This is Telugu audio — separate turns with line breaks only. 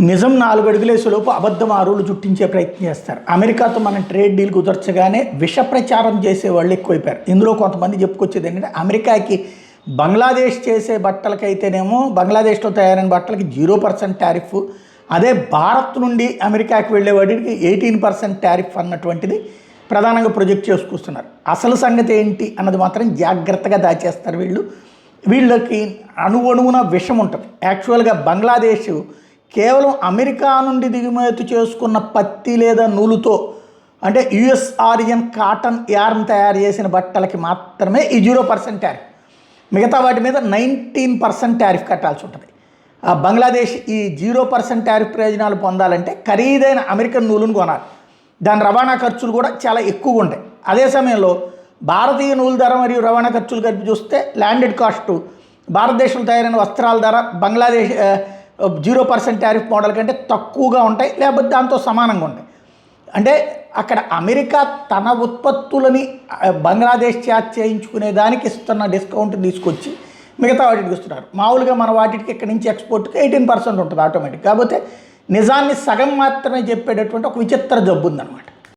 నిజం 4 అడుగులేసేలోపు అబద్ధం 6 రోజులు చుట్టించే ప్రయత్నం చేస్తారు. అమెరికాతో మనం ట్రేడ్ డీల్ కుదర్చగానే విష ప్రచారం చేసే వాళ్ళు ఎక్కువైపోయారు. ఇందులో కొంతమంది చెప్పుకొచ్చేది ఏంటంటే అమెరికాకి బంగ్లాదేశ్ చేసే బట్టలకైతేనేమో బంగ్లాదేశ్లో తయారైన బట్టలకి 0% టారిఫ్, అదే భారత్ నుండి అమెరికాకి వెళ్ళే వాటికి 18% టారిఫ్ అన్నటువంటిది ప్రధానంగా ప్రొజెక్ట్ చేసుకొస్తున్నారు. అసలు సంగతి ఏంటి అన్నది మాత్రం జాగ్రత్తగా దాచేస్తారు వీళ్ళకి అణువణువున విషం ఉంటుంది. యాక్చువల్గా బంగ్లాదేశ్ కేవలం అమెరికా నుండి దిగుమతి చేసుకున్న పత్తి లేదా నూలుతో అంటే యుఎస్ఆర్ఎన్ కాటన్ యార్న్ తయారు చేసిన బట్టలకి మాత్రమే ఈ 0% టారిఫ్. మిగతా వాటి మీద 19% టారిఫ్ కట్టాల్సి ఉంటుంది. బంగ్లాదేశ్ ఈ 0% టారిఫ్ ప్రయోజనాలు పొందాలంటే ఖరీదైన అమెరికన్ నూలును కొనాలి. దాని రవాణా ఖర్చులు కూడా చాలా ఎక్కువగా ఉంటాయి. అదే సమయంలో భారతీయ నూలు ధర మరియు రవాణా ఖర్చులు కలిపి చూస్తే ల్యాండెడ్ కాస్టు భారతదేశంలో తయారైన వస్త్రాల ధర బంగ్లాదేశ్ 0% టారిఫ్ మోడల్ కంటే తక్కువగా ఉంటాయి, లేకపోతే దాంతో సమానంగా ఉంటాయి. అంటే అక్కడ అమెరికా తన ఉత్పత్తులని బంగ్లాదేశ్ చేత చేయించుకునే దానికి ఇస్తున్న డిస్కౌంట్ తీసుకొచ్చి మిగతా వాటికి ఇస్తున్నారు. మామూలుగా మన వాటికి ఇక్కడి నుంచి ఎక్స్పోర్ట్కి 18% ఉంటుంది ఆటోమేటిక్. కాకపోతే నిజాన్ని సగం మాత్రమే చెప్పేటటువంటి ఒక విచిత్ర జబ్బు ఉందన్నమాట.